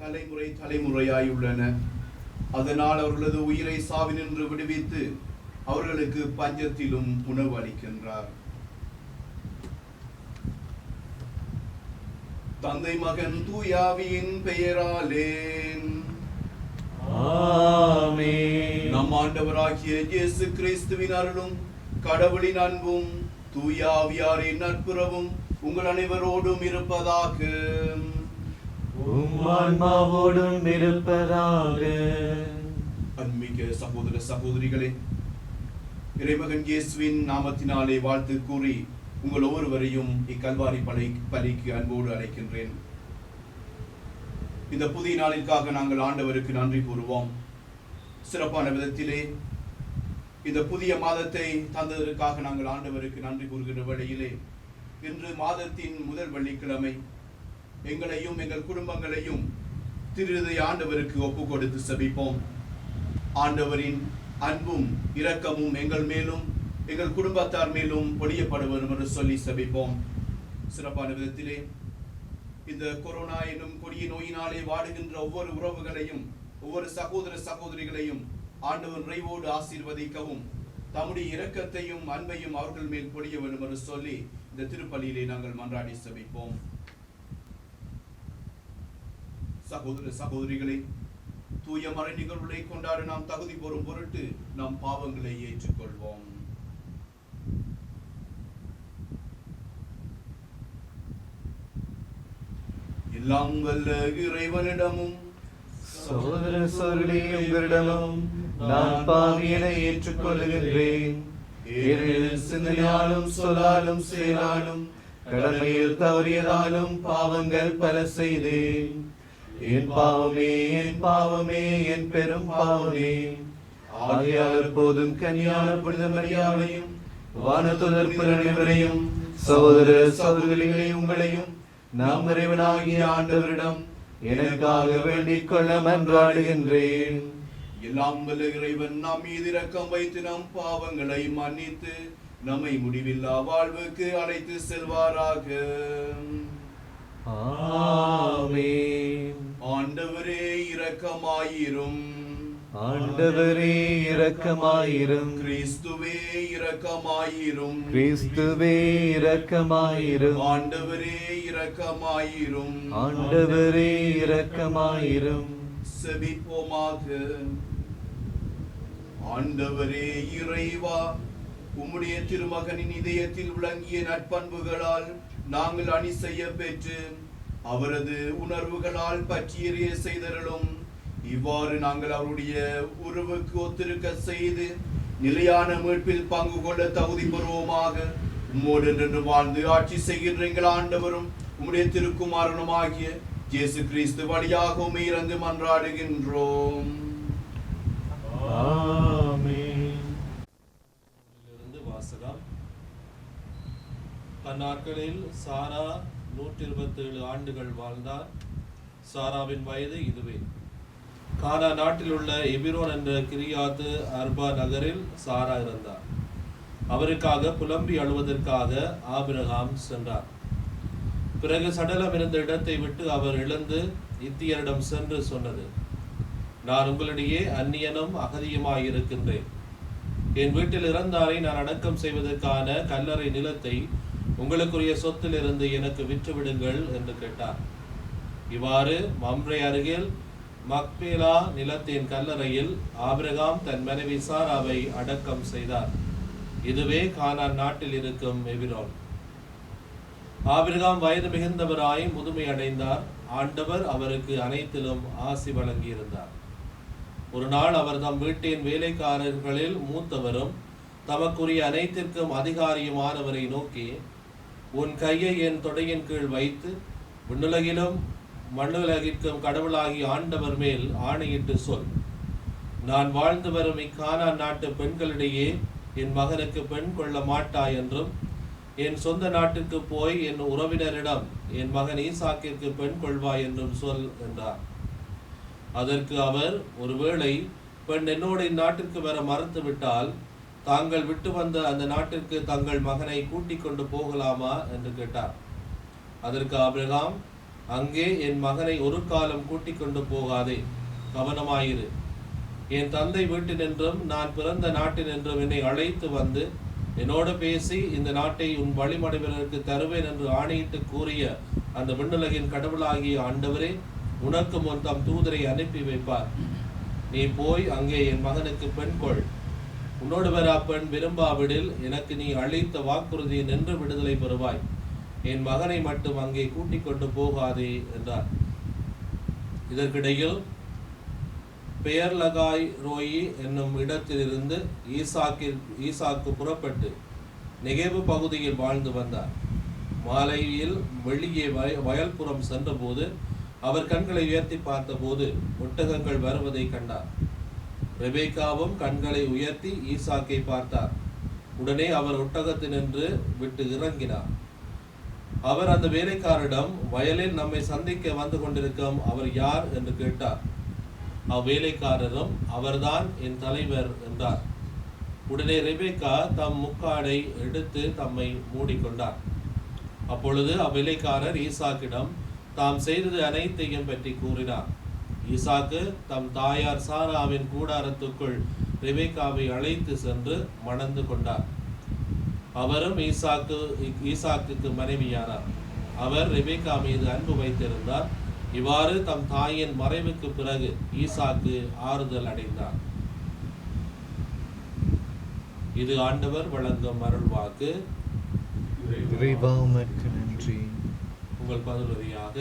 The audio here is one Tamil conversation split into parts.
தலைமுறை தலைமுறையாயுள்ளன. அதனால் அவர்களது உயிரை சாவினின்று விடுவித்து அவர்களுக்கு பஞ்சத்திலும் உணவு அளிக்கின்றார். தந்தை மகன் தூயாவியின் பெயராலே ஆமென். நம் ஆண்டவராகிய இயேசு கிறிஸ்துவின் அருளும் கடவுளின் அன்பும் தூயாவியாரின் நட்புறவும் உங்கள் அனைவரோடும் இருப்பதாக. உம் ஆன்மாவோடும் இருப்பதாக. அன்பிக்க சகோதர சகோதரிகளே, இறைமகன் இயேசுவின் நாமத்தினாலே வாழ்த்து கூறி உங்கள் ஒவ்வொருவரையும் இக்கல்வாரி பலிக்கு அன்போடு அழைக்கின்றேன். இந்த புதிய நாளிற்காக நாங்கள் ஆண்டவருக்கு நன்றி கூறுவோம். சிறப்பான விதத்திலே இந்த புதிய மாதத்தை தந்ததற்காக நாங்கள் ஆண்டவருக்கு நன்றி கூறுகின்ற வேளையிலே இன்று மாதத்தின் முதல் வெள்ளிக்கிழமை எங்களையும் எங்கள் குடும்பங்களையும் திருஹிருதய ஆண்டவருக்கு ஒப்பு கொடுத்து செபிப்போம். ஆண்டவரின் அன்பும் இரக்கமும் எங்கள் மேலும் எங்கள் குடும்பத்தார் மேலும் பொழியப்பட வேண்டும் என்று சொல்லி செபிப்போம். சிறப்பான விதத்திலே இந்த கொரோனா எனும் கொடிய நோயினாலே வாடுகின்ற ஒவ்வொரு உறவுகளையும் ஒவ்வொரு சகோதர சகோதரிகளையும் ஆண்டவர் நிறைவோடு ஆசீர்வதிக்கவும் தம்முடைய இரக்கத்தையும் அன்பையும் அவர்கள் மேல் பொழிய வேண்டும் என்று சொல்லி இந்த திருப்பலியிலே நாங்கள் மன்றாடி செபிப்போம். சகோதர சகோதரிகளை, தூய மறை நிகழ்வுகளை கொண்டாட நாம் தகுதி பெறும் பொருட்டு நாம் பாவங்களை ஏற்றுக்கொள்வோம். எல்லாம் வல்ல இறைவனிடமும் சகோதர சகோதரிகளே, உங்களிடமும் நான் பாவியனை ஏற்றுக்கொள்கின்றேன். ஏனெனில் சிந்தனையாலும் சொல்லாலும் செயலாலும் கடமையில் தவறியதாலும் பாவங்கள் பல செய்தேன். என் பாவமே, என் பாவமே, என் பெரும் பாவமே. ஆகையால் எப்போதும் கன்னியான புனித மரியாதையும் வானதூதர் அனைவரையும் சகோதர சகோதரிகளே உங்களையும் நாம் இறைவனாகிய ஆண்டவரிடம் எனக்காக வேண்டிக் கொள்ள மன்றாடுகின்றேன். எல்லாம் வல்ல இறைவன் நாம் மீது இரக்கம் வைத்து நம் பாவங்களை மன்னித்து நம்மை முடிவில்லா வாழ்வுக்கு அழைத்து செல்வாராக. ஆமென். ஆண்டவரே இரக்கமாயிரும். ஆண்டவரே இரக்கமாயிரும். கிறிஸ்துவே இரக்கமாயிரும். கிறிஸ்துவே இரக்கமாயிரும். ஆண்டவரே இரக்கமாயிரும். ஆண்டவரே இரக்கமாயிரும். செபிப்போமாக. ஆண்டவரே இறைவா, உம்முடைய திருமகனின் இதயத்தில் விளங்கிய நற்பண்புகளால் நாங்கள் அணி செய்ய பெற்று அவரது உணர்வுகளால் பற்றியறிய செய்தருளும். இவ்வாறு நாங்கள் அவருடைய உருவுக்கு ஒத்திருக்க செய்து நிலையான மீட்பில் பங்கு கொள்ள தகுதி பெறுவோமாக. உம்மோடு நின்று வாழ்ந்து ஆட்சி செய்கின்ற எங்கள் ஆண்டவரும் உம்முடைய திருக்குமாரனுமாகிய இயேசு கிறிஸ்து வழியாக உம்மை இறந்து மன்றாடுகின்றோம். ஆமென். வாசகம். அந்நாட்களில் சாரா 127 ஆண்டுகள் வாழ்ந்தார். சாராவின் வயது இதுவே. கானா நாட்டில் உள்ள எபிரோன் என்ற கிரியாத்து அர்பா நகரில் சாரா இருந்தார். அவருக்காக புலம்பி அழுவதற்காக ஆபிரகாம் சென்றார். பிறகு சடலம் இருந்த இடத்தை விட்டு அவர் எழுந்து இத்தியரிடம் சென்று சொன்னது, நான் உங்களிடையே அந்நியனும் அகதியுமாயிருக்கின்றேன். என் வீட்டில் இறந்தாரை நான் அடக்கம் செய்வதற்கான கல்லறை நிலத்தை உங்களுக்குரிய சொத்திலிருந்து எனக்கு விற்றுவிடுங்கள் என்று கேட்டார். இவ்வாறு மம்ரே அருகில் மக்பேலா நிலத்தின் கல்லறையில் ஆபிரகாம் தன் மனைவி சாராவை அடக்கம் செய்தார். இதுவே கானான் நாட்டில் இருக்கும் எபிரோன். ஆபிரகாம் வயது மிகுந்தவராய் முதுமை அடைந்தார். ஆண்டவர் அவருக்கு அனைத்திலும் ஆசி வழங்கியிருந்தார். ஒரு நாள் அவர் தம் வீட்டின் வேலைக்காரர்களில் மூத்தவரும் தமக்குரிய அனைத்திற்கும் அதிகாரியுமானவரை நோக்கி, உன் கையை என் தொடையின் கீழ் வைத்து விண்ணுலகிலும் மண்ணுலகிற்கும் கடவுளாகி ஆண்டவர் மேல் ஆணையிட்டு சொல், நான் வாழ்ந்து வரும் இக்கானான் நாட்டு பெண்களிடையே என் மகனுக்கு பெண் கொள்ள மாட்டாய் என்றும், என் சொந்த நாட்டுக்கு போய் என் உறவினரிடம் என் மகன் ஈசாக்கிற்கு பெண் கொள்வாய் என்றும் சொல் என்றார். அதற்கு அவர், ஒருவேளை பெண் என்னோடு இந்நாட்டிற்கு வர மறுத்து விட்டால் தாங்கள் விட்டு வந்த அந்த நாட்டிற்கு தங்கள் மகனை கூட்டிக் கொண்டு போகலாமா என்று கேட்டார். அதற்கு ஆபிரகாம், அங்கே என் மகனை ஒரு காலம் கூட்டிக் கொண்டு போகாதே, கவனமாயிரு. என் தந்தை வீட்டினின்றும் நான் பிறந்த நாட்டினின்றும் என்னை அழைத்து வந்து என்னோடு பேசி இந்த நாட்டை உன் வழிமடைவதற்கு தருவேன் என்று ஆணையிட்டு கூறிய அந்த விண்ணுலகின் கடவுளாகிய ஆண்டவரே, உனக்கு முன் தம் தூதரை அனுப்பி வைப்பார். நீ போய் அங்கே என் மகனுக்கு பெண் கொள். உன்னோடு வர அப்பெண் விரும்பாவிடில் எனக்கு நீ அளித்த வாக்குறுதியை நின்று விடுதலை பெறுவாய். என் மகனை மட்டும் அங்கே கூட்டிக் கொண்டு போகாதே என்றார். இதற்கிடையில் பெயர்லகாய் ரோயி என்னும் இடத்திலிருந்து ஈசாக்கு புறப்பட்டு நெகேவு பகுதியில் வாழ்ந்து வந்தார். மாலையில் வெளியே வயல்புறம் சென்றபோது அவர் கண்களை உயர்த்தி பார்த்தபோது ஒட்டகங்கள் வருவதை கண்டார். ரெபேக்காவும் கண்களை உயர்த்தி ஈசாக்கை பார்த்தார். உடனே அவர் ஒட்டகத்தினின்று விட்டு இறங்கினார். அவர் அந்த வேலைக்காரரிடம், வயலில் நம்மை சந்திக்க வந்து கொண்டிருக்கும் அவர் யார் என்று கேட்டார். அவ்வேலைக்காரரும், அவர்தான் என் தலைவர் என்றார். உடனே ரெபேக்கா தம் முக்காடை எடுத்து தம்மை மூடிக்கொண்டார். அப்பொழுது அவ்வேலைக்காரர் ஈசாக்கிடம் தாம் செய்தது அனைத்தையும் பற்றி கூறினார். ஈசாக்கு தம் தாயார் சாராவின் கூடாரத்துக்குள் ரெபேக்காவை அழைத்து சென்று மணந்து கொண்டார். அவரும் ஈசாக்குக்கு மனைவியானார். அவர் ரெபேக்கா மீது அன்பு வைத்திருந்தார். இவ்வாறு தம் தாயின் மறைவுக்கு பிறகு ஈசாக்கு ஆறுதல் அடைந்தார். இது ஆண்டவர் வழங்கும் அருள்வாக்கு. நன்றி. உங்கள் பதிலுரையாக,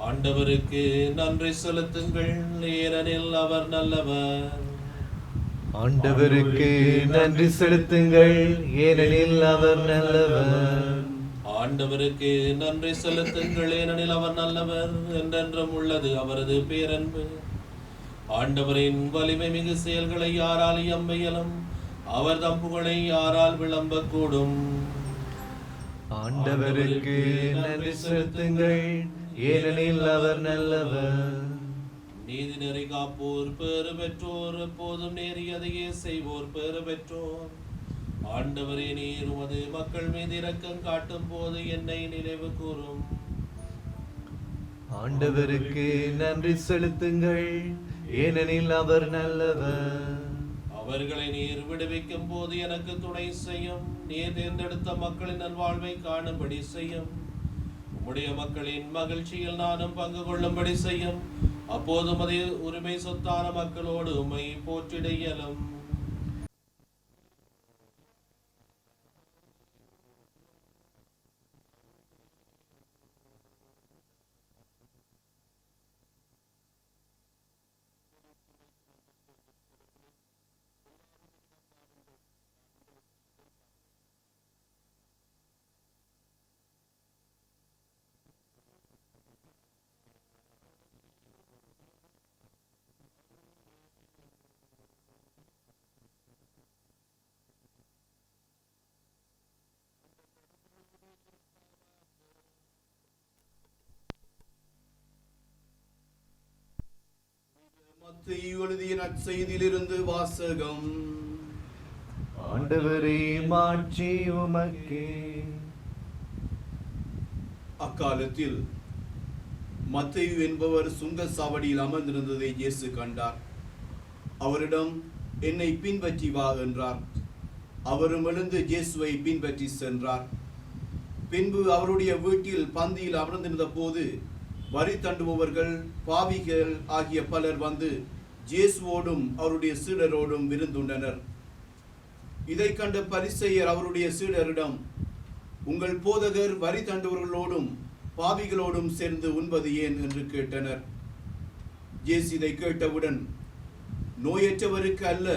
ஆண்டவருக்கு நன்றி செலுத்துங்கள், ஏனெனில் அவர் நல்லவர். ஆண்டவருக்கு நன்றி செலுத்துங்கள், ஏனெனில் அவர் நல்லவர். ஆண்டவருக்கு நன்றி செலுத்துங்கள், ஏனெனில் அவர் நல்லவர். என்றென்றும் உள்ளது அவரது பேரன்பு. ஆண்டவரின் வலிமை மிகு செயல்களை யாரால் இயம்பியலும், அவர் தம் புகழை யாரால் விளம்பக்கூடும். ஆண்டவருக்கு நன்றி செலுத்துங்கள், ஏனெனில் அவர் நல்லவர். நீதி நெறி காப்போர் பேறு பெற்றோர், எப்போதும் நேரியதையே செய்வோர் பேறு பெற்றோர். ஆண்டவரே, நீர் உமது மக்கள் மீது இரக்கம் காட்டும் போது என்னை நினைவு கூறும். ஆண்டவருக்கு நன்றி செலுத்துங்கள், ஏனெனில் அவர் நல்லவர். அவர்களை நீர் விடுவிக்கும் போது எனக்கு துணை செய்யும். நீர் தேர்ந்தெடுத்த மக்களின் நல்வாழ்வை காணும்படி செய்யும். உம்முடைய மக்களின் மகிழ்ச்சியில் நானும் பங்கு கொள்ளும்படி செய்யும். அப்போது உமது உரிமை சொத்தான மக்களோடு உம்மை போற்றிட இயலும். மத்தேயு எழுதிய நற்செய்தியிலிருந்து வாசகம். ஆண்டவரே, மாட்சி உமக்கே. அக்காலத்தில் மத்தேயு என்பவர் சுங்க சாவடியில் அமர்ந்திருந்ததை இயேசு கண்டார். அவரிடம், என்னை பின்பற்றி வா என்றார். அவரும் எழுந்து இயேசுவை பின்பற்றி சென்றார். பின்பு அவருடைய வீட்டில் பந்தியில் அமர்ந்திருந்த போது வரி தண்டுபவர்கள், பாவிகள் ஆகிய பலர் வந்து இயேசுவோடும் அவருடைய சீடரோடும் விருந்துண்டனர். இதை கண்ட பரிசேயர் அவருடைய சீடரிடம், உங்கள் போதகர் வரி தண்டுபவர்களோடும் பாவிகளோடும் சேர்ந்து உண்பது ஏன் என்று கேட்டனர். இயேசு இதை கேட்டவுடன், நோயற்றவருக்கு அல்ல,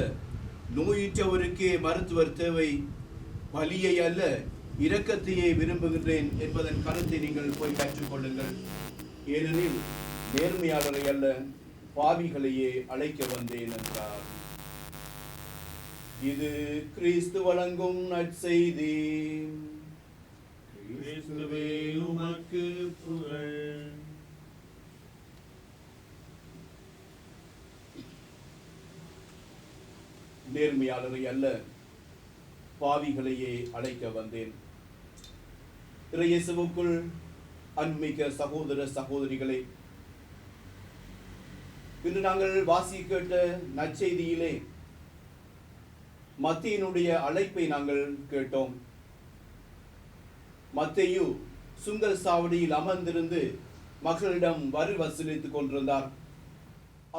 நோயுற்றவருக்கே மருத்துவர் தேவை, பலியை அல்ல இரக்கத்தையே விரும்புகின்றேன் என்பதன் கருத்தை நீங்கள் போய் கற்றுக்கொள்ளுங்கள். ஏனெனில் நேர்மையாளரை அல்ல, பாவிகளையே அழைக்க வந்தேன் என்றார். இது கிறிஸ்து வழங்கும் நற்செய்தி. கிறிஸ்துவே, உமக்கு புகழ். நேர்மையாளரை அல்ல, பாவிகளையே அழைக்க வந்தேன். இயேசுவுக்குள் அன்புமிக்க சகோதர சகோதரிகளே, இன்று நாங்கள் வாசி கேட்ட நற்செய்தியிலே மத்தேயுனுடைய அழைப்பை நாங்கள் கேட்டோம். மத்தேயு சுங்கல் சாவடியில் அமர்ந்திருந்து மக்களிடம் வரி வசூலித்துக் கொண்டிருந்தார்.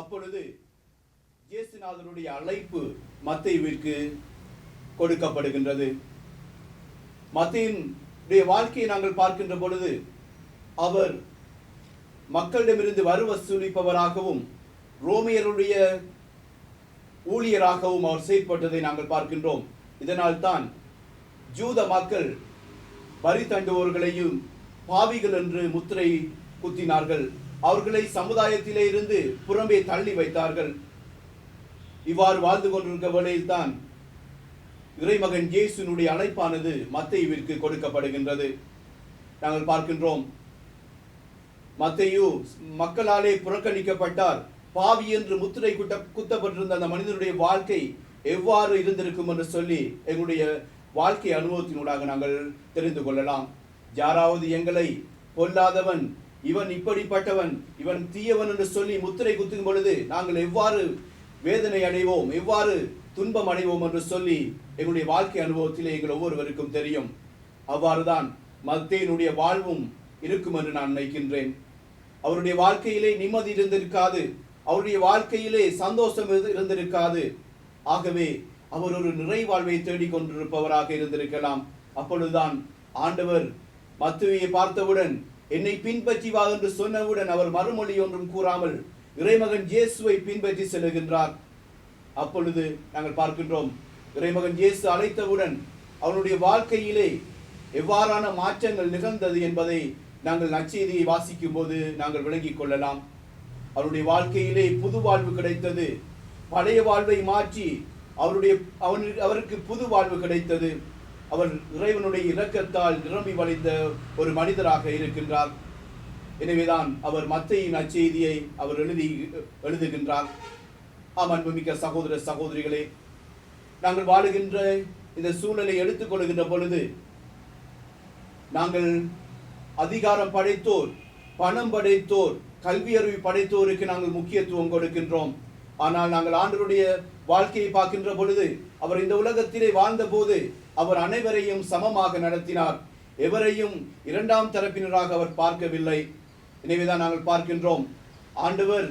அப்பொழுது இயேசுநாதருடைய அழைப்பு மத்தேயுவிற்கு கொடுக்கப்படுகின்றது. மத்தேயுடைய வாழ்க்கையை நாங்கள் பார்க்கின்ற பொழுது அவர் மக்களிடமிருந்து வரி வசூலிப்பவராகவும் ரோமியருடைய ஊழியராகவும் அவர் செயற்பட்டதை நாங்கள் பார்க்கின்றோம். இதனால் தான் ஜூத மக்கள் வரி தண்டுவோர்களையும் பாவிகள் என்று முத்திரை குத்தினார்கள். அவர்களை சமுதாயத்திலே இருந்து புறம்பே தள்ளி வைத்தார்கள். இவ்வாறு வாழ்ந்து கொண்டிருக்க வேளையில் தான் இறைமகன் இயேசுனுடைய அழைப்பானது மத்தேயுவிற்கு கொடுக்கப்படுகின்றது. நாங்கள் பார்க்கின்றோம், மத்தேயு மக்களாலே புறக்கணிக்கப்பட்டார். பாவி என்று முத்திரை குத்தப்பட்டிருந்த அந்த மனிதனுடைய வாழ்க்கை எவ்வாறு இருந்திருக்கும் என்று சொல்லி எங்களுடைய வாழ்க்கை அனுபவத்தினூடாக நாங்கள் தெரிந்து கொள்ளலாம். யாராவது எங்களை பொல்லாதவன், இவன் இப்படிப்பட்டவன், இவன் தீயவன் என்று சொல்லி முத்திரை குத்தும் பொழுது நாங்கள் எவ்வாறு வேதனை அடைவோம், எவ்வாறு துன்பம் அடைவோம் என்று சொல்லி எங்களுடைய வாழ்க்கை அனுபவத்திலே எங்கள் ஒவ்வொருவருக்கும் தெரியும். அவ்வாறுதான் மத்தேயுனுடைய வாழ்வும் இருக்கும் என்று நான் நினைக்கின்றேன். அவருடைய வாழ்க்கையிலே நிம்மதி இருந்திருக்காது, அவருடைய வாழ்க்கையிலே சந்தோஷம் இருந்திருக்காது. ஆகவே அவர் ஒரு நிறைவாழ்வை தேடிக்கொண்டிருப்பவராக இருந்திருக்கலாம். அப்பொழுதுதான் ஆண்டவர் மத்தேயுவை பார்த்தவுடன் என்னை பின்பற்றி வா என்று சொன்னவுடன் அவர் மறுமொழி ஒன்றும் கூறாமல் இறைமகன் இயேசுவை பின்பற்றி செல்கின்றார். அப்பொழுது நாங்கள் பார்க்கின்றோம், இறைமகன் இயேசு அழைத்தவுடன் அவனுடைய வாழ்க்கையிலே எவ்வாறான மாற்றங்கள் நிகழ்ந்தது என்பதை நாங்கள் நற்செய்தியை வாசிக்கும் போது நாங்கள் விளங்கிக் கொள்ளலாம். அவருடைய வாழ்க்கையிலே புது வாழ்வு கிடைத்தது. பழைய வாழ்வை மாற்றி அவருக்கு புது வாழ்வு கிடைத்தது. அவர் இறைவனுடைய இரக்கத்தால் நிரம்பி வழிந்த ஒரு மனிதராக இருக்கின்றார். எனவேதான் அவர் மத்தேயு நற்செய்தியை அவர் எழுதுகின்றார். ஆம், அன்புமிக்க சகோதர சகோதரிகளே, நாங்கள் வாழுகின்ற இந்த சூழலை எடுத்துக்கொள்கின்ற பொழுது நாங்கள் அதிகாரம் படைத்தோர், பணம் படைத்தோர், கல்வி அறிவு படைத்தோருக்கு நாங்கள் முக்கியத்துவம் கொடுக்கின்றோம். ஆனால் நாங்கள் ஆண்டவருடைய வாழ்க்கையை பார்க்கின்ற பொழுது அவர் இந்த உலகத்திலே வாழ்ந்த போது அவர் அனைவரையும் சமமாக நடத்தினார். எவரையும் இரண்டாம் தரப்பினராக அவர் பார்க்கவில்லை. எனவேதான் நாங்கள் பார்க்கின்றோம், ஆண்டவர்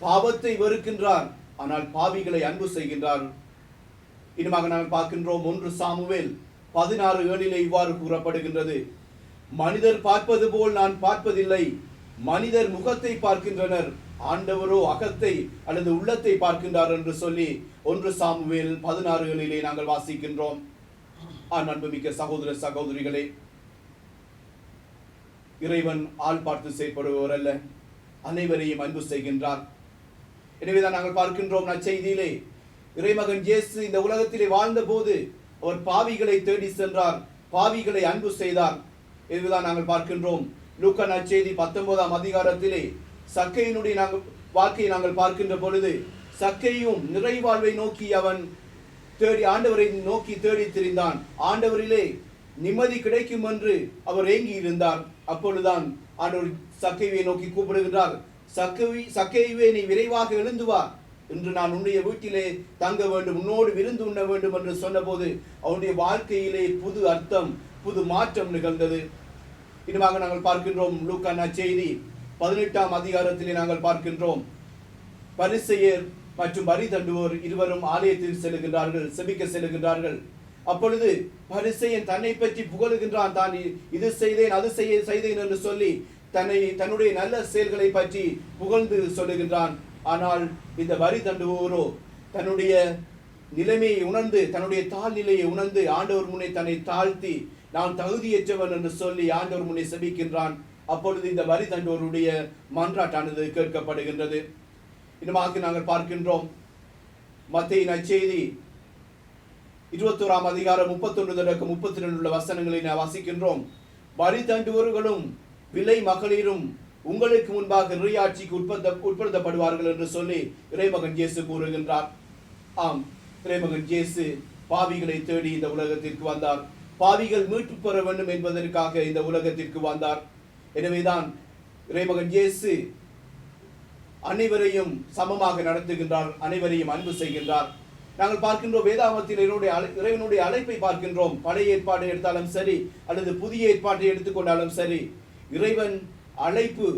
பாவத்தை வெறுக்கின்றார், ஆனால் பாவிகளை அன்பு செய்கின்றார். இன்னுமாக நாங்கள் பார்க்கின்றோம், 1 சாமுவேல் 16:7 இவ்வாறு கூறப்படுகின்றது, மனிதர் பார்ப்பது போல் நான் பார்ப்பதில்லை, மனிதர் முகத்தை பார்க்கின்றனர், ஆண்டவரோ அகத்தை அல்லது உள்ளத்தை பார்க்கின்றார் என்று சொல்லி 1 சாமுவேல் 16:7 நாங்கள் வாசிக்கின்றோம். அன்புமிக்க சகோதர சகோதரிகளே, இறைவன் ஆள் பார்த்து செயற்படுபவர் அல்ல, அனைவரையும் அன்பு செய்கின்றார். எனவேதான் நாங்கள் பார்க்கின்றோம் நற்செய்தியிலே இறைமகன் இயேசு இந்த உலகத்திலே வாழ்ந்த போது அவர் பாவிகளை தேடி சென்றார், பாவிகளை அன்பு செய்தார். இதுதான் நாங்கள் பார்க்கின்றோம். லூக்கா நற்செய்தி 19ஆம் அதிகாரத்திலே சக்கையினுடைய வாழ்க்கையை நாங்கள் பார்க்கின்ற பொழுது சக்கையும் நிறைவாழ்வை நோக்கி அவன் ஆண்டவரை நோக்கி தேடி திரிந்தான். ஆண்டவரிலே நிம்மதி கிடைக்கும் என்று அவர் ஏங்கி இருந்தார். அப்பொழுதுதான் ஆண்டவர் சக்கையை நோக்கி கூப்பிடுகின்றார், சக்கையே நீ விரைவாக எழுந்து வா, இன்று நான் உன்னுடைய வீட்டிலே தங்க வேண்டும், உன்னோடு விருந்து உண்ண வேண்டும் என்று சொன்னபோது அவனுடைய வாழ்க்கையிலே புது அர்த்தம், புது மாற்றம் நிகழ்ந்தது. இன்னுமாக நாங்கள் பார்க்கின்றோம், லூக்கா நற்செய்தி 18ஆம் அதிகாரத்திலே நாங்கள் பார்க்கின்றோம், பரிசேயர் மற்றும் வரி தண்டுவோர் இருவரும் ஆலயத்தில் செல்கின்றார்கள், செபிக்க செல்கின்றார்கள். அப்பொழுது பரிசேயன் தன்னை பற்றி புகழுகின்றான், தான் இது செய்தேன் அது செய்தேன் என்று சொல்லி தன்னுடைய நல்ல செயல்களை பற்றி புகழ்ந்து சொல்லுகின்றான். ஆனால் இந்த வரி தண்டுவோரோ தன்னுடைய நிலைமையை உணர்ந்து, தன்னுடைய தாழ்நிலையை உணர்ந்து ஆண்டவர் முன்னே தன்னை தாழ்த்தி நான் தகுதியற்றவன் என்று சொல்லி ஆண்டவர் முன்னே செபிக்கின்றான். அப்பொழுது இந்த வரி தண்டுவோருடைய மன்றாட்டானது கேட்கப்படுகின்றது. இன்னுமாக நாங்கள் பார்க்கின்றோம், மத்தேயு நற்செய்தி 21ஆம் அதிகாரம் 31-32 உள்ள வசனங்களை நாம் வாசிக்கின்றோம். வரி தண்டுவோர்களும் விலை மகளிரும் உங்களுக்கு முன்பாக இறையாட்சிக்கு உட்படுத்தப்படுவார்கள் என்று சொல்லி இறைமகன் இயேசு கூறுகின்றார். ஆம், இறைமகன் இயேசு பாவிகளை தேடி இந்த உலகத்திற்கு வந்தார். பாவிகள் மீட்பு பெற வேண்டும் என்பதற்காக இந்த உலகத்திற்கு வந்தார். எனவேதான் இறைமகன் இயேசு அனைவரையும் சமமாக நடத்துகின்றார், அனைவரையும் அன்பு செய்கின்றார். நாங்கள் பார்க்கின்றோம் வேதாகமத்தில் இறைவனுடைய அழைப்பை பார்க்கின்றோம். பழைய ஏற்பாட்டை எடுத்தாலும் சரி அல்லது புதிய ஏற்பாட்டை எடுத்துக்கொண்டாலும் சரி, இறைவன் அழைப்பு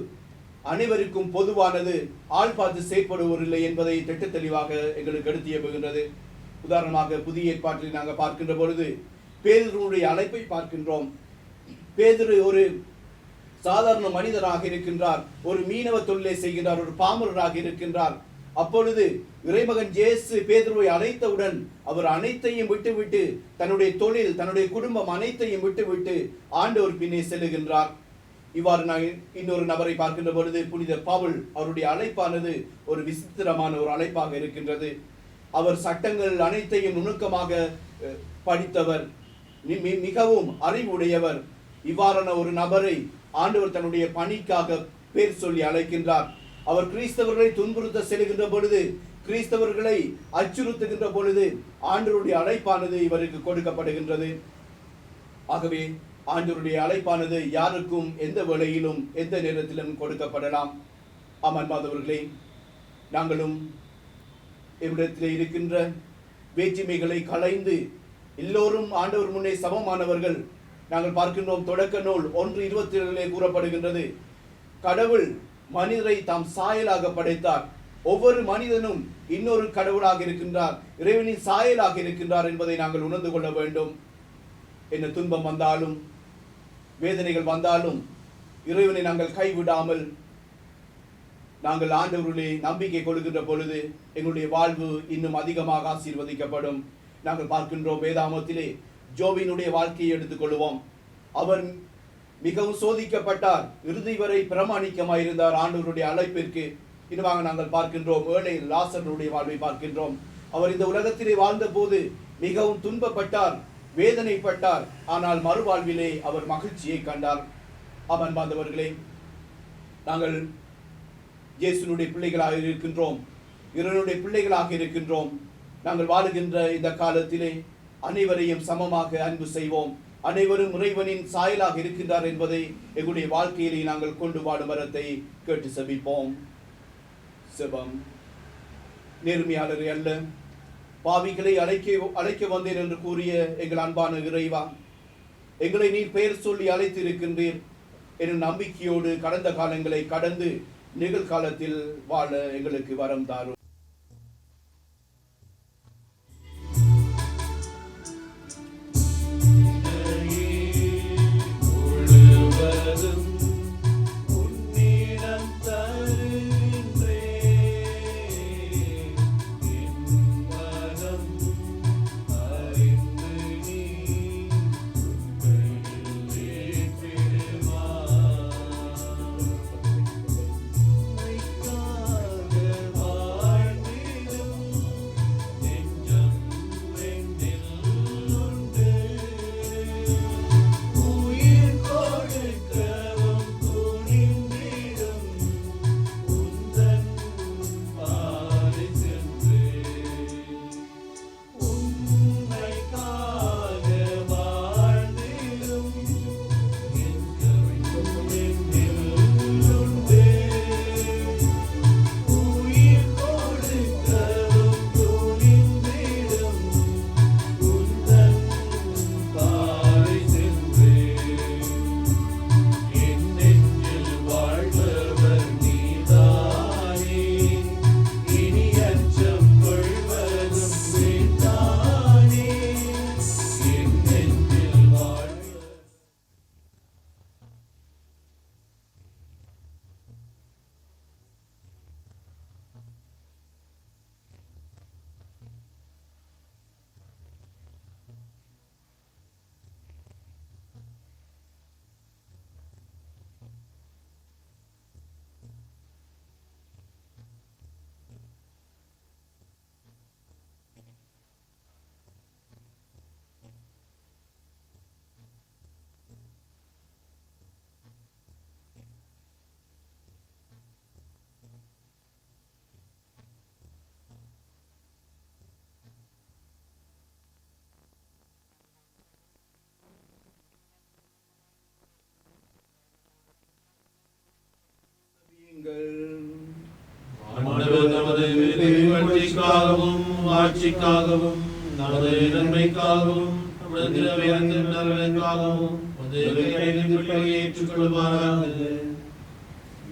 அனைவருக்கும் பொதுவானது, ஆள் பார்த்து செயற்படுவதில்லை என்பதை திட்ட தெளிவாக எங்களுக்கு எடுத்து எம்புகின்றது. உதாரணமாக புதிய ஏற்பாட்டில் நாங்கள் பார்க்கின்ற பொழுது பேதுருவுடைய அழைப்பை பார்க்கின்றோம். பேதுரு ஒரு சாதாரண மனிதராக இருக்கின்றார், ஒரு மீனவ தொழிலை செய்கின்றார், ஒரு பாமரராக இருக்கின்றார். அப்பொழுது இறைமகன் இயேசு பேதுருவை அழைத்தவுடன் அவர் அனைத்தையும் விட்டுவிட்டு, தன்னுடைய தொழில், தன்னுடைய குடும்பம் அனைத்தையும் விட்டுவிட்டு ஆண்டவர் பின்னே செல்லுகின்றார். இவ்வாறு நான் இன்னொரு நபரை பார்க்கின்ற பொழுது புனித பவுல், அவருடைய அழைப்பானது ஒரு விசித்திரமான ஒரு அழைப்பாக இருக்கின்றது. அவர் சட்டங்கள் அனைத்தையும் நுணுக்கமாக படித்தவர், மிகவும் அறிவுடையவர். இவ்வாறான ஒரு நபரை ஆண்டவர் தன்னுடைய பணிக்காக பேர் சொல்லி அழைக்கின்றார். அவர் கிறிஸ்தவர்களை துன்புறுத்த செல்கின்ற பொழுது, கிறிஸ்தவர்களை அச்சுறுத்துகின்ற பொழுது ஆண்டவருடைய அழைப்பானது இவருக்கு கொடுக்கப்படுகின்றது. ஆகவே ஆண்டவருடைய அழைப்பானது யாருக்கும் எந்த வேளையிலும் எந்த நேரத்திலும் கொடுக்கப்படலாம். அன்பார்ந்தவர்களே, நாங்களும் இவ்விடத்திலே இருக்கின்ற வேற்றுமைகளை களைந்து எல்லோரும் ஆண்டவர் முன்னே சமமானவர்கள். நாங்கள் பார்க்கின்றோம் தொடக்க நூல் 1:27 கூறப்படுகின்றது, கடவுள் மனிதரை தாம் சாயலாக படைத்தார், ஒவ்வொரு மனிதனும் இன்னொரு கடவுளாக இருக்கின்றார், இறைவனின் சாயலாக இருக்கின்றார் என்பதை நாங்கள் உணர்ந்து கொள்ள வேண்டும். என்ன துன்பம் வந்தாலும் வேதனைகள் வந்தாலும் இறைவனை நாங்கள் கைவிடாமல் நாங்கள் ஆண்டவர்களே நம்பிக்கை கொள்கின்ற பொழுது எங்களுடைய வாழ்வு இன்னும் அதிகமாக ஆசீர்வதிக்கப்படும். நாங்கள் பார்க்கின்றோம் வேதாகமத்திலே ஜோபினுடைய வாழ்க்கையை எடுத்துக்கொள்வோம். அவர் மிகவும் சோதிக்கப்பட்டார், இறுதி வரை பிரமாணிக்கமாயிருந்தார் ஆண்டவருடைய அழைப்பிற்கு. இன்னுமாக நாங்கள் பார்க்கின்றோம் ஏழை லாசருடைய வாழ்வை பார்க்கின்றோம். அவர் இந்த உலகத்திலே வாழ்ந்த போது மிகவும் துன்பப்பட்டார், வேதனைப்பட்டார். ஆனால் மறுவாழ்விலே அவர் மகிழ்ச்சியை கண்டார். அன்பார்ந்தவர்களே, நாங்கள் இயேசுனுடைய பிள்ளைகளாக இருக்கின்றோம், இறைவனுடைய பிள்ளைகளாக இருக்கின்றோம். நாங்கள் வாழுகின்ற இந்த காலத்திலே அனைவரையும் சமமாக அன்பு செய்வோம். அனைவரும் இறைவனின் சாயலாக இருக்கின்றார் என்பதை எங்களுடைய வாழ்க்கையிலே நாங்கள் கொண்டு வாடும் வரத்தை கேட்டு செபிப்போம். செபம். நேர்மையாளரை அல்ல, பாவிகளை அழைக்க வந்தேன் என்று கூறிய எங்கள் அன்பான இறைவா, எங்களை நீர் பெயர் சொல்லி அழைத்து இருக்கின்றீர் எனும் நம்பிக்கையோடு கடந்த காலங்களை கடந்து நிகழ்காலத்தில் வாழ எங்களுக்கு வரம் தாரும். வாழ மாட்சிக்காகவும் நமது நன்மைக்காகவும் நமது திருவேந்தன் நலனுக்காகவும் ஏற்றுக்கொள்வாராக.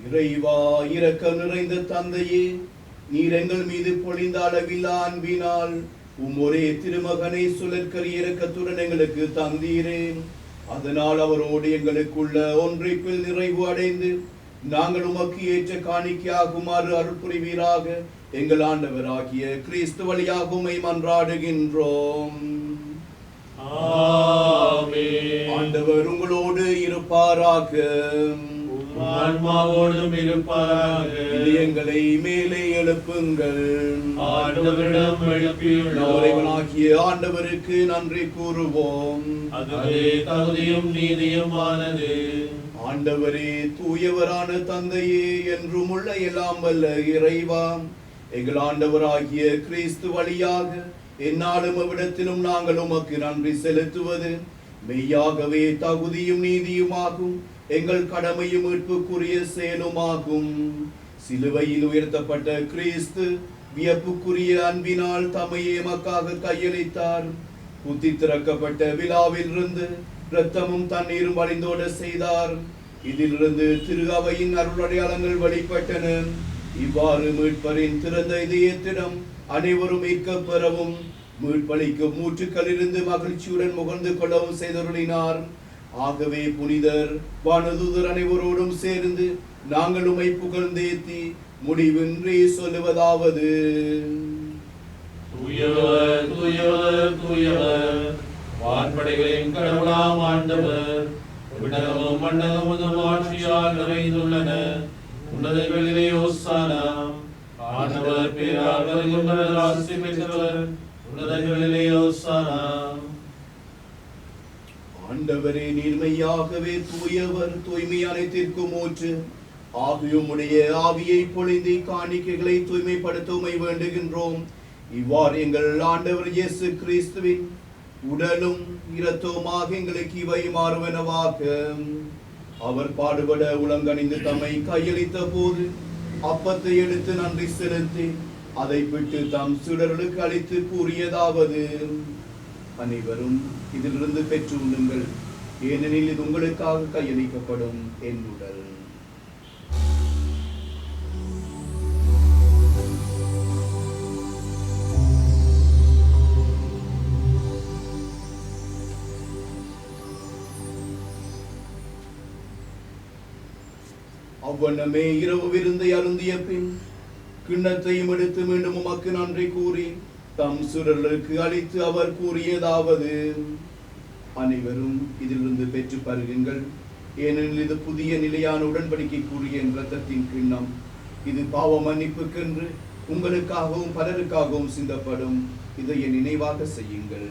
இறைவா, இரக்கம் நிறைந்த தந்தையே, நீர் எங்கள் மீது பொழிந்த அளவில்லா அன்பினால் ஒரே திருமகனை சுழற்கரிய இரக்கத்துடன் எங்களுக்கு தந்தீரேன். அதனால் அவரோடு எங்களுக்குள்ள ஒன்றைப்பில் நிறைவு அடைந்து நாங்கள் உமக்கு ஏற்ற காணிக்கையாகுமாறு அருள் புரிவீராக. எங்கள் ஆண்டவராகிய கிறிஸ்து வழியாக உம்மை மன்றாடுகின்றோம். ஆண்டவர் உங்களோடு இருப்பாராக. ஆன்மாவோடும் இருப்பாராக. எங்களை மேலே எழுப்புங்கள். ஆண்டவரிடம் எழுப்பியுள்ளோம். ஆண்டவருக்கு நன்றி கூறுவோம். அதுவே தகுதியும் நீதியுமானது. ஆண்டவரே, தூயவரான தந்தையே, என்றும் உள்ள எல்லாம் வல்ல இறைவா, எங்கள் ஆண்டவராகிய கிறிஸ்து வழியாக எந்நாளும் அவ்விடத்திலும் நாங்கள் உமக்கு நன்றி செலுத்துவது மெய்யாகவே தகுதியும் நீதியுமாகும். எங்கள் கடமையும் மீட்புக்குரிய செயலுமாகும். சிலுவையில் உயர்த்தப்பட்ட கிறிஸ்து வியப்புக்குரிய அன்பினால் தம்மையே எமக்காக கையளித்தார். குத்தி திறக்கப்பட்ட விழாவில் இருந்து இரத்தமும் தண்ணீரும் வழிந்தோட செய்தார். இதிலிருந்து திரு அவையின் அருளடையாளங்கள் வெளிப்பட்டன. இவ்வாறு மீட்பரின் திறந்த இதயத்திடம் அனைவரும் மீட்கப் பெறவும் மீட்பளிக்கும் மூச்சுக்களிலிருந்து மகிழ்ச்சியுடன் முகர்ந்து கொள்ளவும் செய்தருளினார். ஆகவே புனிதர் வானதூதர் அனைவரோடும் சேர்ந்து நாங்கள் உம்மை புகழ்ந்தேத்தி முடிவின்றி சொல்லுவதாவது: தூயவர், தூயவர், தூயவர், வான்படைகளின் கடவுளாம் ஆண்டவர், விண்ணகமும் மண்ணகமும் ஆட்சியால் நிறைந்துள்ளன. உன்னதங்களிலே ஓசானா. ஆண்டவர் பேரால் வருகின்றவர் ஆசி பெற்றவர். உன்னதங்களிலே ஓசானா. ஆண்டவரே, நீர்மையாகவே தூயவர், தூய்மை அனைத்திற்கும் ஊற்று. ஆகியுமுடைய ஆவியை பொழிந்து காணிக்கைகளை தூய்மைப்படுத்த உம்மை வேண்டுகின்றோம். இவ்வாறு எங்கள் ஆண்டவர் இயேசு கிறிஸ்துவின் உடலும் இரத்தவுமாக எங்களுக்கு இவை மாறுவனவாக. அவர் பாடுபட உலங்கணிந்து தம்மை கையளித்த போது அப்பத்தை எடுத்து நன்றி செலுத்தி அதை விட்டு தம் சுடர்களுக்கு அளித்து கூறியதாவது: அனைவரும் இதிலிருந்து பெற்று உண்ணுங்கள், ஏனெனில் இது உங்களுக்காக கையளிக்கப்படும் என் உடல். அவ்வண்ணமே இரவு விருந்தை அருந்திய பின் கிண்ணத்தையும் எடுத்து மீண்டும் உமக்கு நன்றி கூறி தம் சுடர்களுக்கு அளித்து அவர் கூறியதாவது: அனைவரும் இதிலிருந்து பெற்று பருகுங்கள், ஏனெனில் இது புதிய நிலையான உடன்படிக்கைக்குரிய இரத்தத்தின் கிண்ணம். இது பாவ மன்னிப்புக்கென்று உங்களுக்காகவும் பலருக்காகவும் சிந்தப்படும். இதை என் நினைவாக செய்யுங்கள்.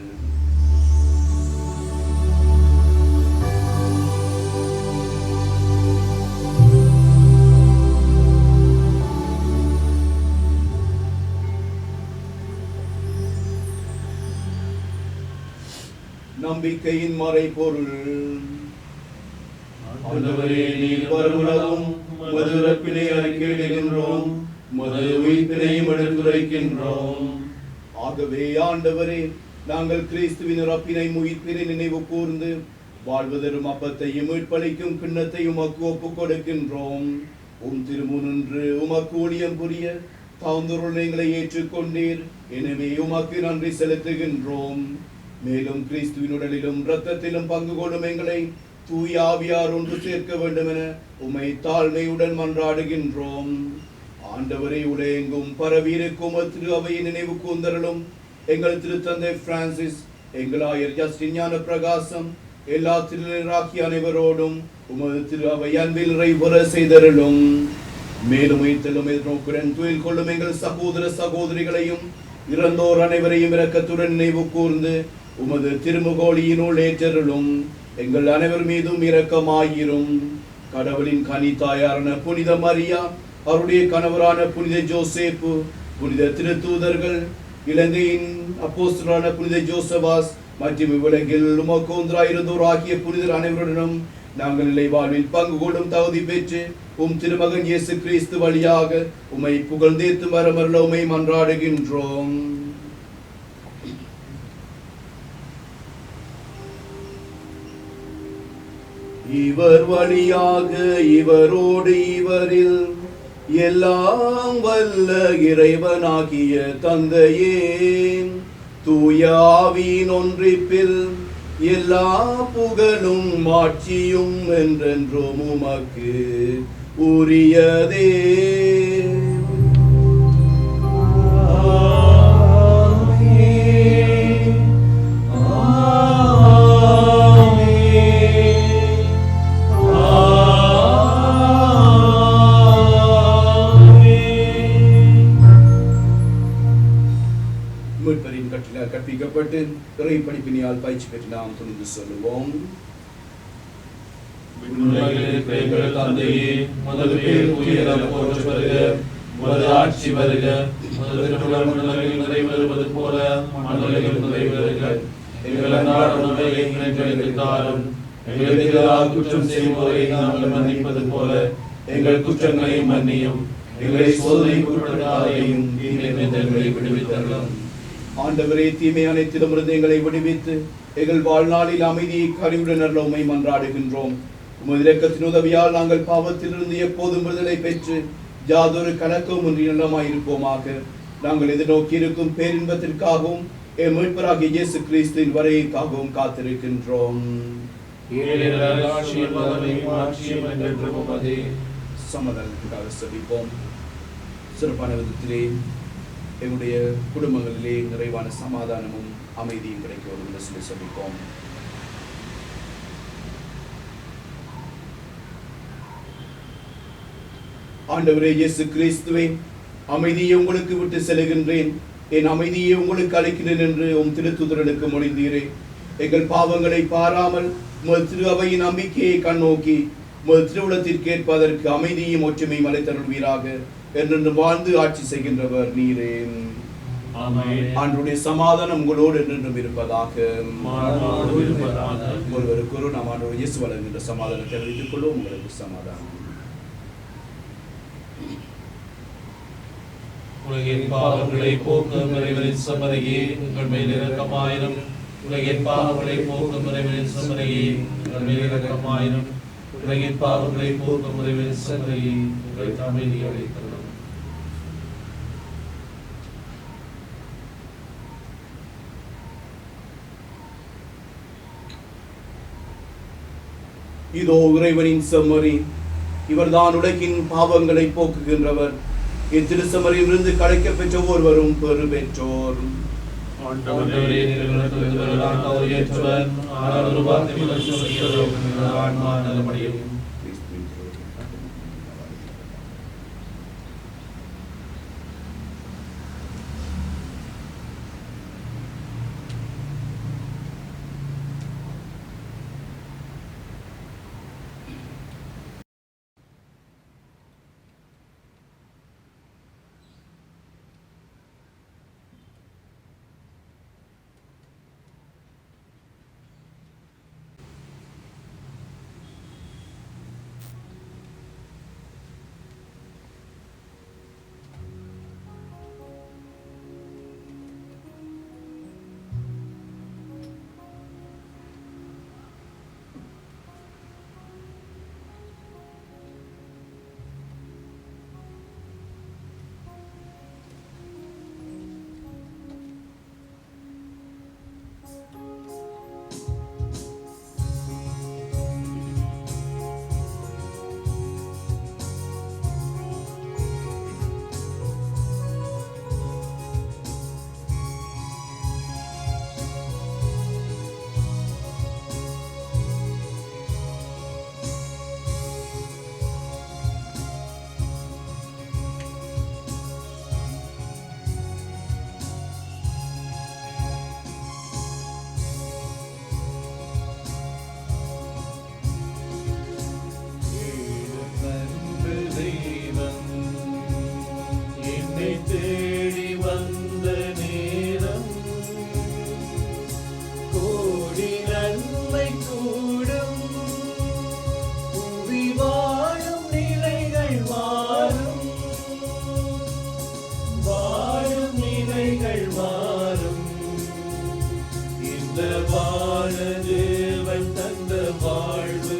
நம்பிக்கையின் மறைபொருள். ஆண்டவரே, நீர் வருமுலகும் உமது இறப்பினை அறிக்கையிடுகின்றோம், உமது உயிர்ப்பினையும் எடுத்துரைக்கின்றோம். ஆகவே ஆண்டவரே, நாங்கள் கிறிஸ்துவின் இறப்பினை உயிர்ப்பினை நினைவு கூர்ந்து வாழ்வதரும் அப்பத்தையும் மீட்பளிக்கும் கிண்ணத்தையும் உமக்கு ஒப்புக் கொடுக்கின்றோம். உம் திருமுனின்று உமக்கு ஊழியம் புரிய தாழ்ந்தருள் எங்களை ஏற்றுக்கொண்டீர். எனவே உமக்கு நன்றி செலுத்துகின்றோம். மேலும் கிறிஸ்துவின் உடலிலும் இரத்தத்திலும் பங்கு கொள்ளும் எங்களை தூய ஆவியார் ஒன்று சேர்க்க வேண்டும் என உம்மை தாழ்மையுடன் மன்றாடுகின்றோம். ஆண்டவரை உலகெங்கும் பரவியிருக்கும் திரு அவையை நினைவு கூர்ந்தருளும். எங்கள் திருத்தந்தை பிரான்சிஸ், எங்கள் ஆயர் ஜஸ்டின் ஞான பிரகாசம், எல்லா திருநீராகிய அனைவரோடும் உமது திரு அவை அன்பில் நிறைவுற செய்தருளும். மேலும் உயிர்த்தலும் எதிர்நோக்குடன் துயில் கொள்ளும் எங்கள் சகோதர சகோதரிகளையும் இறந்தோர் அனைவரையும் இரக்கத்துடன் நினைவு கூர்ந்து உமது திருமுகோலியினுள் ஏற்றருளும். எங்கள் அனைவர் மீதும் இரக்கமாயிரும். கடவுளின் கனித்தாயான புனித மரியா, அவருடைய கணவரான புனித ஜோசேப்பு, புனித திருத்தூதர்கள், இலங்கையின் அப்போஸ்தலரான புனித ஜோசபாஸ் மற்றும் இவ்வுலகில் உமக்கு ஒன்றாயிருந்தோர் ஆகிய புனிதர் அனைவருடனும் நாங்கள் நிலை வாழ்வில் பங்கு கொள்ளும் தகுதி பெற்று உம் திருமகன் இயேசு கிறிஸ்து வழியாக உம்மை புகழ்ந்தேத்து வரமருள உம்மை மன்றாடுகின்றோம். இவர் வழியாக இவரோடு இவரில் எல்லாம் வல்ல இறைவனாகிய தந்தையே, தூய ஆவியின் ஒன்றிப்பில் எல்லா புகழும் ஆட்சியும் என்றென்றும் உமக்கு உரியதே. கற்பிக்கப்பட்டு இறை படிப்பினியால் பயிற்சி பெற்று நாம் துணிந்து சொல்லுவோம். ஆட்சி வருக, நிறைவேறுவது போல மண்ணுலகில் நிறைவேறுக. எங்கள் அன்றாட உணவை எங்களுக்கு தாரும். எங்களுக்கு எதிராக குற்றம் செய்வோரை நாங்கள் மன்னிப்பது போல எங்கள் குற்றங்களை மன்னியும். எங்களை சோதனைக்கு உட்படுத்தாதையும் தீமையை விடுவித்தருளும். ஆண்டவரே, தீமை அனைத்திடமிருந்து எங்களை விடுவித்து எங்கள் வாழ்நாளில் அமைதியை கனிவுடன் அருள உம்மை மன்றாடுகின்றோம். உமது இரக்கத்தின் உதவியால் நாங்கள் பாவத்திலிருந்து எப்போதும் விடுதலை பெற்று யாதொரு கலக்கமும் இன்றி நலமாயிருப்போமாக. நாங்கள் எதிர்நோக்கி இருக்கும் பேரின்பத்திற்காகவும் என் மீட்பராகிய இயேசு கிறிஸ்துவின் வருகைக்காகவும் காத்திருக்கின்றோம். சமாதானத்துக்காக செபிப்போம். சிறப்பான விதத்திலே எங்களுடைய குடும்பங்களிலே நிறைவான சமாதானமும் அமைதியும் கிடைக்கும் என்று சொல்லி செபிப்போம். ஆண்டவரே இயேசு கிறிஸ்துவே, அமைதியை உங்களுக்கு விட்டு செல்கின்றேன், என் அமைதியை உங்களுக்கு அளிக்கிறேன் என்று உம் திருத்துதர்களுக்கு மொழிந்தீரே. எங்கள் பாவங்களை பாராமல் உமது திரு அவையின் நம்பிக்கையை கண்ணோக்கி உமது திருவுளத்திற்கு ஏற்பதற்கு அமைதியும் ஒற்றுமையும் அளித்தருள்வீராக. என்று வாழ்ந்து ஆட்சி செய்கின்றவர் நீரே. ஆண்டவருடைய சமாதானம் உங்களோடு என்றென்றும் இருப்பதாக. ஒருவருக்கு நாம் ஆண்டவர் இயேசு வழங்குகின்ற சமாதானத்தை அறிவித்துக் கொள்வோம். உங்களுக்கு சமாதானம். உலகின் பாவங்களை போக்கும் இறைவனின் சம்மதியே, உங்கள் மேல் இரக்கமாயிரும். உலகின் பாவங்களை போக்கும் இறைவனின் சம்மதியே, உங்கள் மேல் இரக்கமாயிரும். உலகின் பாவங்களை போக்கும் இறைவனின் சம்மதியே, உங்களுக்கு அமைதி அளித்தருளும். இதோ இறைவனின் செம்மறி, இவர்தான் உலகின் பாவங்களை போக்குகின்றவர். இத்திருச்செம்மறியிலிருந்து கலைக்க பெற்ற ஒருவரும் பெரு பெற்றோர். இந்த வாழ தேவன் தந்த வாழ்வு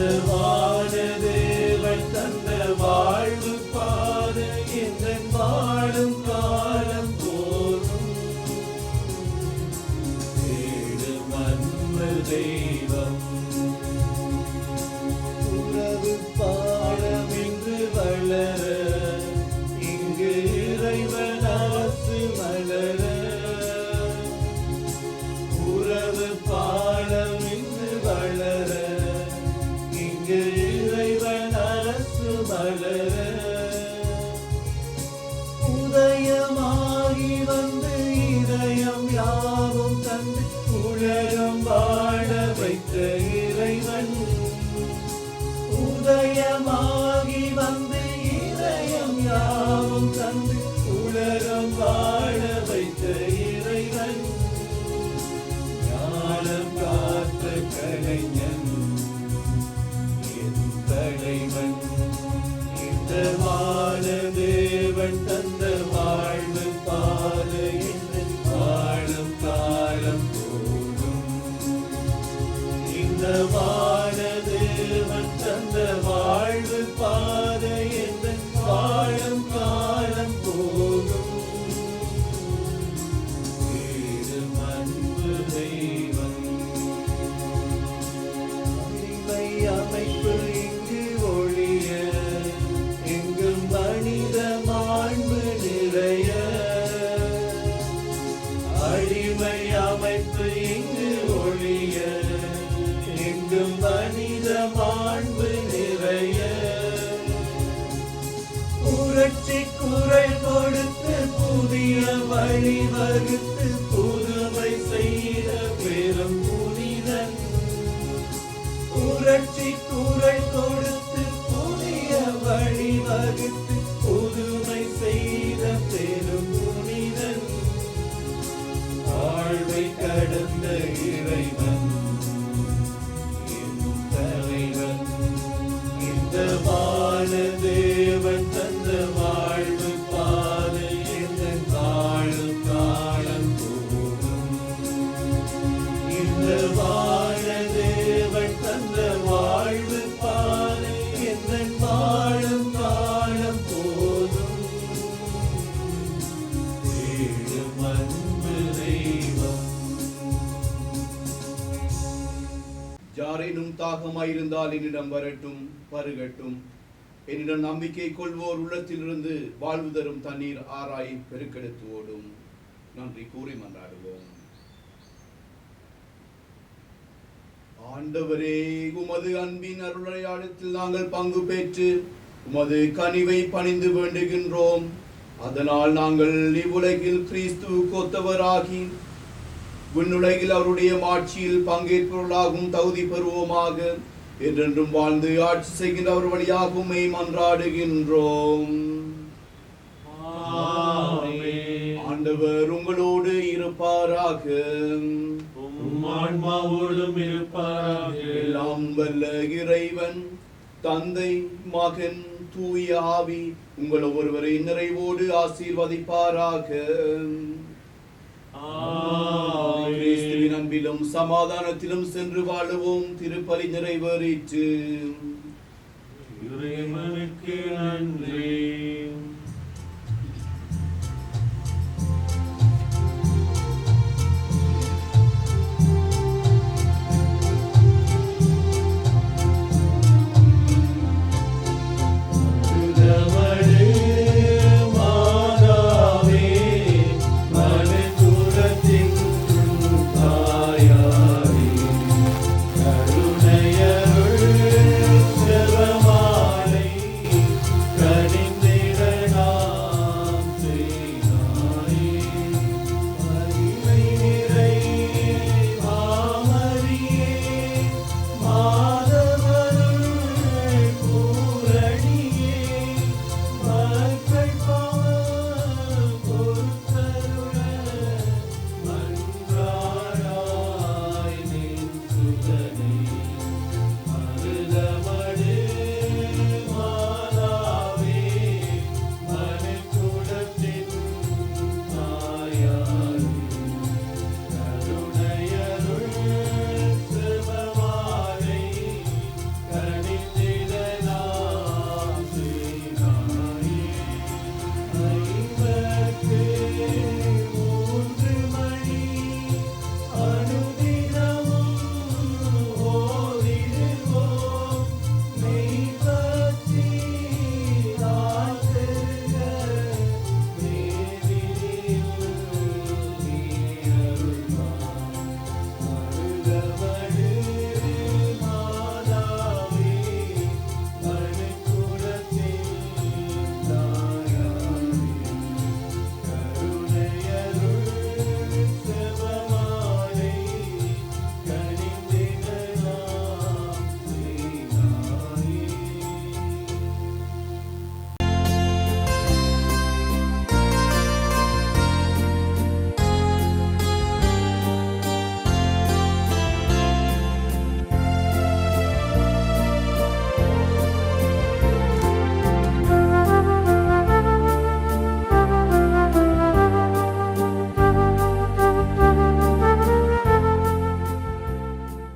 இந்த வானதேவன் தந்த வாழ்வு பாதை இந்த வாழும் காலம் போதும் தேடும் அன்பு தெய்வம் உறவு பாடம் இங்கு வளர இங்கு இறைவன் அரசு மலர உறவு பாடம் இங்கு வளர இங்கு இறைவன் அரசு மலர உதயமாகி வந்து இதயம் யாவும் தந்து உலகம் வாழ வைத்த இறைவன் உதயமாகி வந்து இதயம் யாவும் தந்து உலகம் வாழ வைத்த இறைவன் ஞானம் காத்த கலைஞன் என் தலைவன் இந்த வானதேவன் தந்த வாழ்வு பாதை என்று வாழும் காலம் போதும் இந்த வானதேவன் தந்த வாழ்வு பாதை என்று வாழும் காலம் போதும் தேடும் அன்பு தெய்வம் அடிமை அமைப்பு இங்கு ஒழிய எங்கும் மனித மாண்பு நிறைய அடிமை அமைப்பு இங்கு ஒழிய எங்கும் மனித மாண்பு நிறைய புரட்சி குரல் கொடுத்து புதிய வழி வகுத்து புதுமை செய்த பெரும் புனிதன் புரட்சி குரல் கொடுத்து புதிய வழி வகுத்து புதுமை செய்த பெரும் புனிதன் வாழ்வை கடந்த இறைவன் என் தலைவன் இந்த வானதேவன் தந்த வாழ்வு பாதை என்ற வாழும் காலம் போதும் இந்த வானதேவன் தந்த வாழ்வு பாதை என்ற வாழும் காலம் போதும் தேடும் அன்பு தெய்வம் யாரேனும் தாகமாயிருந்தால் என்னிடம் வரட்டும் பருகட்டும். என்னிடம் நம்பிக்கை கொள்வோர் உள்ளத்திலிருந்து வாழ்வு தரும் தண்ணீர் ஆராய் பெருக்கெடுத்து ஓடும். நன்றி கூறி மன்றாடுவோம். ஆண்டவரே, உமது அன்பின் அருளையாளத்தில் நாங்கள் பங்கு பெற்று உமது கனிவை பணிந்து வேண்டுகின்றோம். அதனால் நாங்கள் இவ்வுலகில் கிறிஸ்துவுக்கு ஒத்தவராகி விண்ணுலகில் அவருடைய மாட்சியில் பங்கேற்பவர்களாகவும் தகுதி பெறுவோமாக. என்றென்றும் வாழ்ந்து ஆட்சி செய்கின்ற அவர் வழியாக உம்மை மன்றாடுகின்றோம். ஆண்டவர் உங்களோடு இருப்பாராக. ஆன்மாவோடும் இருப்பாராக. எல்லாம் வல்ல இறைவன் தந்தை மகன் தூய ஆவி உங்கள் ஒருவரை நிறைவோடு ஆசீர்வதிப்பாராக. கிறிஸ்துவின் அன்பிலும் சமாதானத்திலும் சென்று வாழுவோம். திருப்பலி நிறைவேறிற்று. இறைவனுக்கு நன்றி.